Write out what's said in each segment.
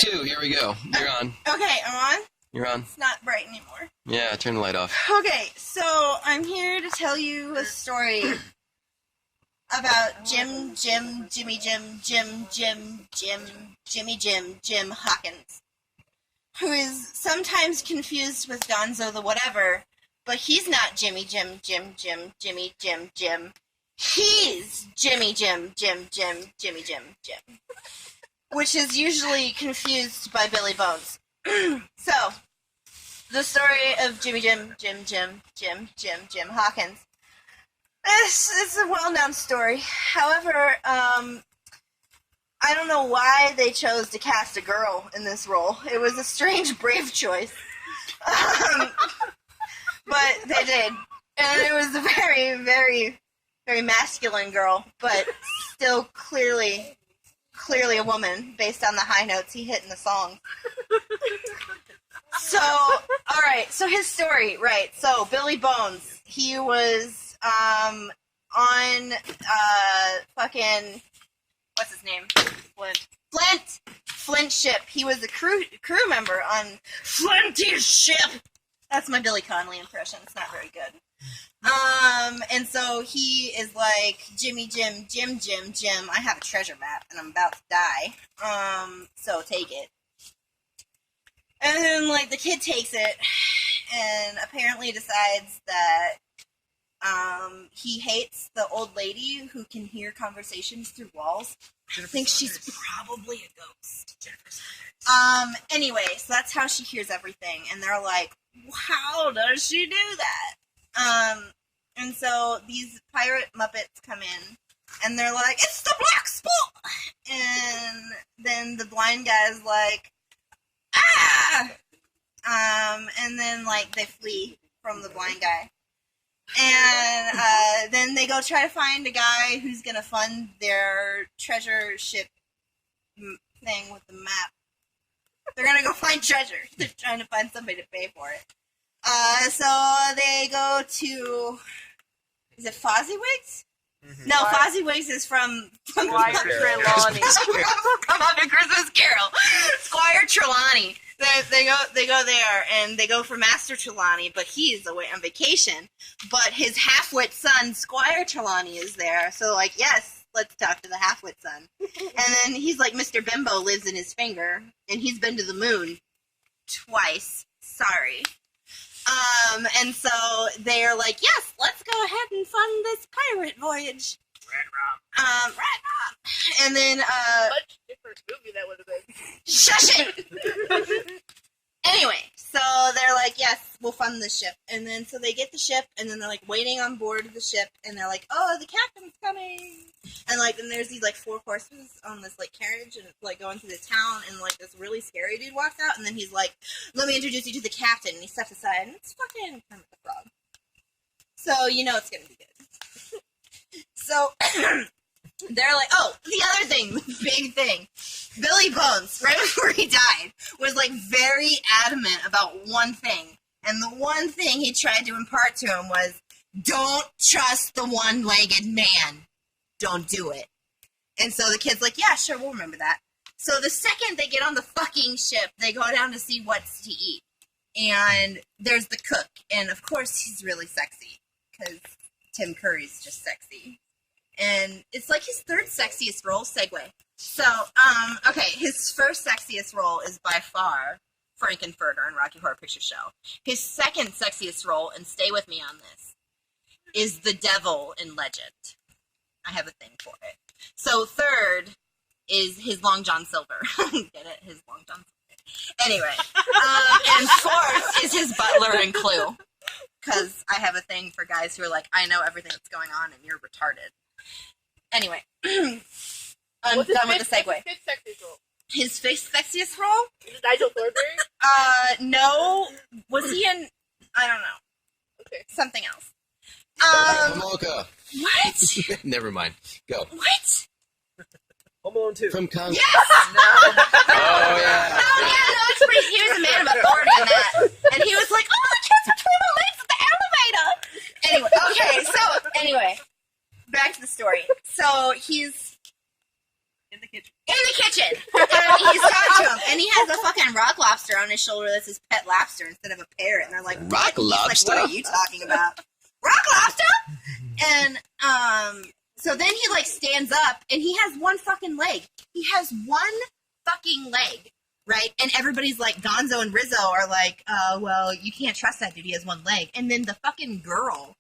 Take two. Here we go. You're on. Okay, I'm on. You're on. It's not bright anymore. Yeah, turn the light off. Okay, so I'm here to tell you a story about Jimmy Jim Hawkins, who is sometimes confused with Gonzo the Whatever, but he's not Jimmy Jim. He's Jimmy Jim, which is usually confused by Billy Bones. So, the story of Jimmy Jim Hawkins. It's a well-known story. However, I don't know why they chose to cast a girl in this role. It was a strange, brave choice. But they did. And it was a very, very, very masculine girl, but still clearly a woman based on the high notes he hit in the song. So, alright, so his story, right. So, Billy Bones, he was on fucking, what's his name? Flint ship. He was a crew member on Flint's ship. That's my Billy Connolly impression. It's not very good. And so he is like, Jimmy Jim, I have a treasure map and I'm about to die. So take it. And then, like, the kid takes it and apparently decides that, he hates the old lady who can hear conversations through walls. Thinks she's probably a ghost. Anyway, so that's how she hears everything. And they're like, how does she do that? And so these pirate Muppets come in, and they're like, it's the Black Spool! And then the blind guy's like, ah! And then, like, they flee from the blind guy. And, then they go try to find a guy who's gonna fund their treasure ship thing with the map. They're gonna go find treasure. They're trying to find somebody to pay for it. So they go to, is it Fozziwigs? Mm-hmm. No, Fozziwigs is from Squire Trelawney. Come on, A Christmas Carol. Squire Trelawney. They go there, and they go for Master Trelawney, but he's away on vacation. But his half-wit son, Squire Trelawney, is there. So, like, yes, let's talk to the half-wit son. And then he's like, Mr. Bimbo lives in his finger, and he's been to the moon twice. Sorry. And so they're like, yes, let's go ahead and fund this pirate voyage. Red Rum. And then, Much different movie that would have been. Shush it! Anyway, so they're like, yes, we'll fund this ship. And then, so they get the ship, and then they're, like, waiting on board the ship, and they're like, oh, the captain's coming! And, like, then there's these, like, 4 horses on this, like, carriage, and it's, like, going through the town, and, like, this really scary dude walks out, and then he's like, let me introduce you to the captain, and he steps aside, and it's fucking Kermit the Frog. So, you know it's gonna be good. So, they're like, oh, the other thing, the big thing. Billy Bones, right before he died, was, like, very adamant about one thing. And the one thing he tried to impart to him was, don't trust the one-legged man. Don't do it. And so the kid's like, yeah, sure, we'll remember that. So the second they get on the fucking ship, they go down to see what's to eat. And there's the cook. And, of course, he's really sexy. Because Tim Curry's just sexy. And it's like his third sexiest role, segue. So, okay, his first sexiest role is by far Frankenfurter in Rocky Horror Picture Show. His second sexiest role, and stay with me on this, is the devil in Legend. I have a thing for it. So third is his Long John Silver. Get it? His Long John Silver. Anyway. And fourth is his butler in Clue. Because I have a thing for guys who are like, I know everything that's going on and you're retarded. Anyway, I'm done with the segue. His sexiest role? His sexiest role? Is it Nigel Thornberry? No. Was he in? I don't know. Okay. Something else. Homolka. What? Never mind. Go. What? Home Alone 2. From Kong. Yes! Oh, yeah. Oh, yeah, no, it's pretty. He was a man of authority in that. And he was like, oh, the kids between the legs of the elevator. Anyway, okay, so, anyway. Back to the story. So, he's in the kitchen. in the kitchen. And he's talking to him, and he has a fucking rock lobster on his shoulder that's his pet lobster instead of a parrot. And they're like, what? Rock And he's lobster? like, what are you talking about? Rock lobster? And so then he like stands up, and he has one fucking leg. He has one fucking leg, right? And everybody's like, Gonzo and Rizzo are like, well, you can't trust that dude. He has one leg. And then the fucking girl,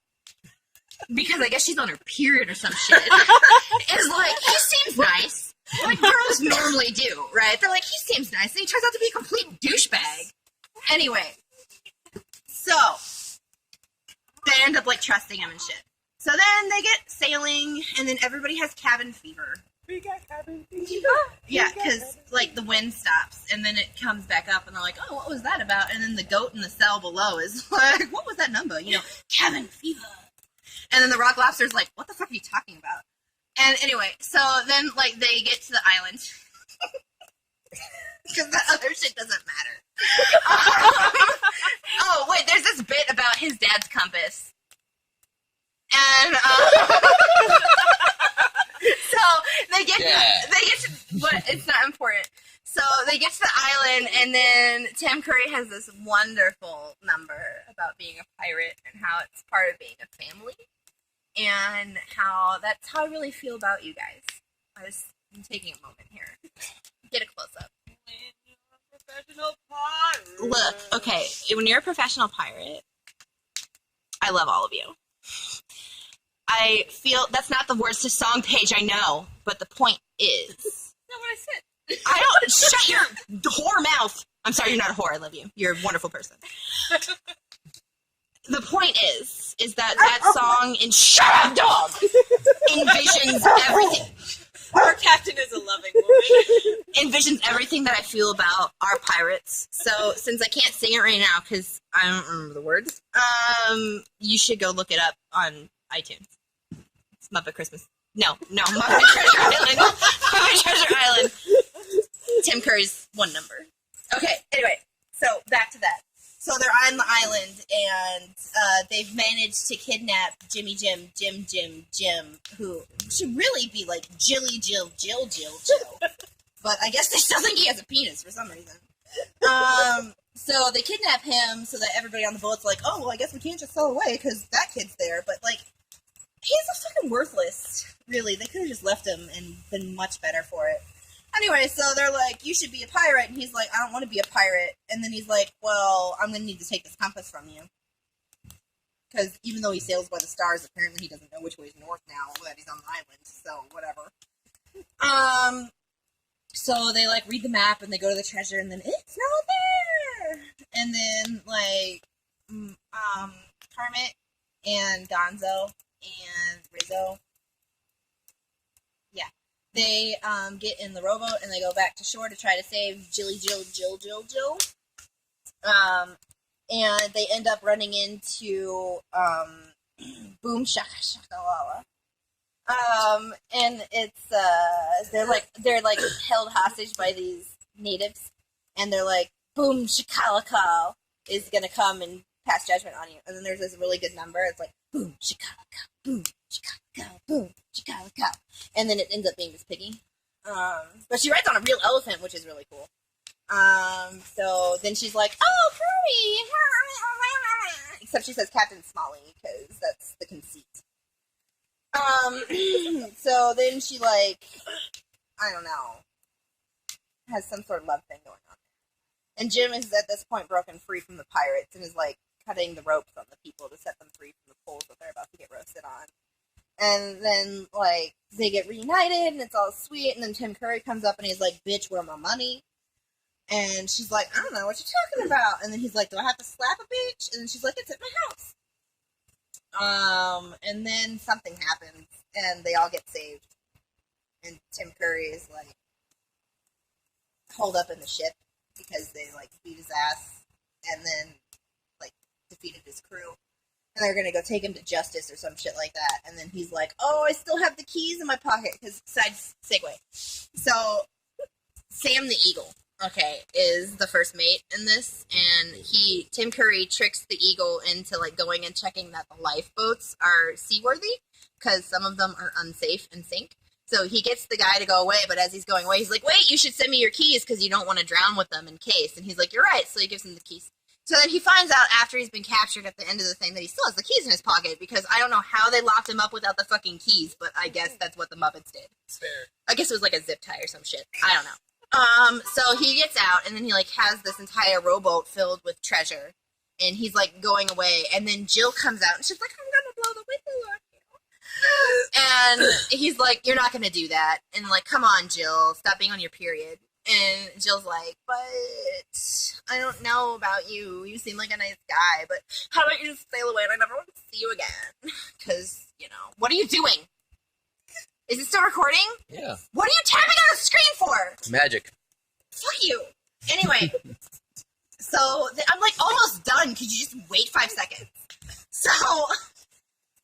because I guess she's on her period or some shit, is like, he seems nice. Like girls normally do, right? They're like, he seems nice. And he turns out to be a complete douchebag. Anyway, so they end up like trusting him and shit. So then they get sailing, and then everybody has cabin fever. We got cabin fever. Yeah, because like the wind stops, and then it comes back up, and they're like, "Oh, what was that about?" And then the goat in the cell below is like, "What was that number?" You know, cabin fever. And then the rock lobster's like, "What the fuck are you talking about?" And anyway, so then like they get to the island because the other shit doesn't matter. Oh wait, there's this bit about his dad's compass. And so they get to what it's not important. So they get to the island, and then Tim Curry has this wonderful number about being a pirate and how it's part of being a family, and how that's how I really feel about you guys. I'm taking a moment here. Get a close up. Professional pirate. Look, okay, when you're a professional pirate, I love all of you. I feel that's not the words to song page, I know, but the point is. That's not what I said. I don't. Shut your whore mouth. I'm sorry, you're not a whore. I love you. You're a wonderful person. The point is that song in Shut Up, Dog envisions everything. Our captain is a loving woman. Envisions everything that I feel about our pirates. So since I can't sing it right now because I don't remember the words, you should go look it up on iTunes. It's Muppet Christmas. No, Muppet Treasure Island. Muppet Treasure Island. Tim Curry's one number. Okay, anyway, so back to that. So they're on the island, and they've managed to kidnap Jimmy Jim, who should really be like Jill. But I guess they still think he has a penis for some reason. So they kidnap him so that everybody on the boat's like, oh, well, I guess we can't just sail away because that kid's there. But, like, he's a fucking worthless, really. They could have just left him and been much better for it. Anyway, so they're like, you should be a pirate. And he's like, I don't want to be a pirate. And then he's like, well, I'm going to need to take this compass from you. Because even though he sails by the stars, apparently he doesn't know which way is north now that he's on the island. So, whatever. So they, like, read the map, and they go to the treasure, and then it's not there! And then, like, Kermit and Gonzo and Rizzo, yeah, they, get in the rowboat, and they go back to shore to try to save Jill. And they end up running into, Boom Shaka Shakalala. And it's, they're like held hostage by these natives, and they're like, boom, shakalaka is gonna come and pass judgment on you. And then there's this really good number, it's like, boom, shakalaka, boom, shakalaka, boom, shakalaka. And then it ends up being this piggy. But she rides on a real elephant, which is really cool. So then she's like, oh, Curry! Except she says Captain Smalley, because that's the conceit. So then she, like, I don't know, has some sort of love thing going on. And Jim is at this point broken free from the pirates and is, like, cutting the ropes on the people to set them free from the poles that they're about to get roasted on. And then, like, they get reunited and it's all sweet, and then Tim Curry comes up and he's like, bitch, where my money? And she's like, I don't know what you're talking about. And then he's like, do I have to slap a bitch? And then she's like, it's at my house. And then something happens, and they all get saved. And Tim Curry is, like, holed up in the ship because they, like, beat his ass and then, like, defeated his crew. And they're gonna go take him to justice or some shit like that. And then he's like, oh, I still have the keys in my pocket. Because, side segue. So, Sam the Eagle, okay, is the first mate in this, and Tim Curry tricks the Eagle into, like, going and checking that the lifeboats are seaworthy, because some of them are unsafe and sink. So he gets the guy to go away, but as he's going away, he's like, wait, you should send me your keys because you don't want to drown with them in case. And he's like, you're right. So he gives him the keys. So then he finds out after he's been captured at the end of the thing that he still has the keys in his pocket because I don't know how they locked him up without the fucking keys, but I guess that's what the Muppets did. Fair. I guess it was like a zip tie or some shit. I don't know. So he gets out and then he like has this entire rowboat filled with treasure and he's like going away and then Jill comes out and she's like, I'm gonna blow the whistle on you. And he's like, you're not gonna do that. And like, come on, Jill, stop being on your period. And Jill's like, but I don't know about you. You seem like a nice guy, but how about you just sail away and I never want to see you again? Because, you know, what are you doing? Is it still recording? Yeah. What are you tapping on the screen for? Magic. Fuck you. Anyway, so I'm like almost done. Could you just wait 5 seconds? So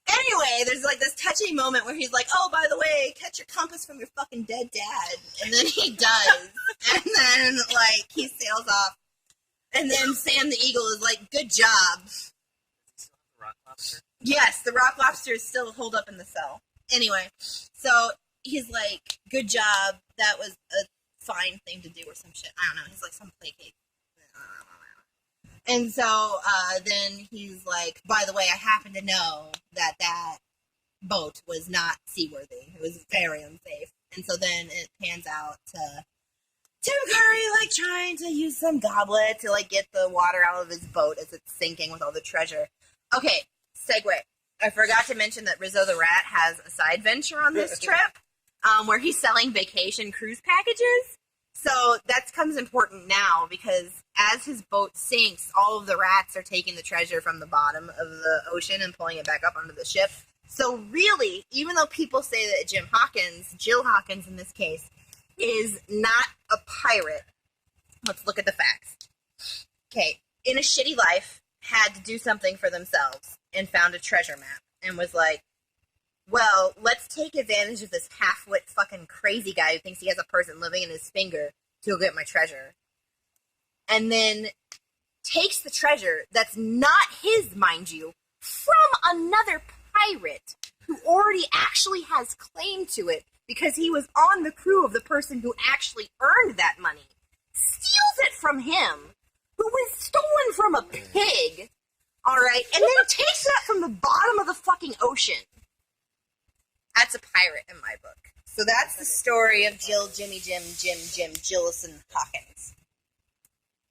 anyway, there's like this touching moment where he's like, oh, by the way, catch your compass from your fucking dead dad. And then he does. And then like he sails off. And then Sam the Eagle is like, good job. Rock lobster. Yes, the rock lobsters still hold up in the cell. Anyway, so he's like, good job. That was a fine thing to do or some shit. I don't know. He's like some placate. And so then he's like, by the way, I happen to know that that boat was not seaworthy. It was very unsafe. And so then it pans out to Tim Curry like trying to use some goblet to like get the water out of his boat as it's sinking with all the treasure. Okay, segue. I forgot to mention that Rizzo the Rat has a side venture on this trip where he's selling vacation cruise packages. So that comes important now because as his boat sinks, all of the rats are taking the treasure from the bottom of the ocean and pulling it back up onto the ship. So really, even though people say that Jill Hawkins in this case, is not a pirate, let's look at the facts. Okay, in a shitty life, had to do something for themselves and found a treasure map and was like, well, let's take advantage of this half-wit fucking crazy guy who thinks he has a person living in his finger to go get my treasure. And then takes the treasure that's not his, mind you, from another pirate who already actually has claim to it because he was on the crew of the person who actually earned that money. Steals it from him, who was stolen from a pig, alright, and then takes that from the bottom of the fucking ocean. That's a pirate in my book. So that's the story of Jill, Jimmy, Jim, Jillison Hawkins.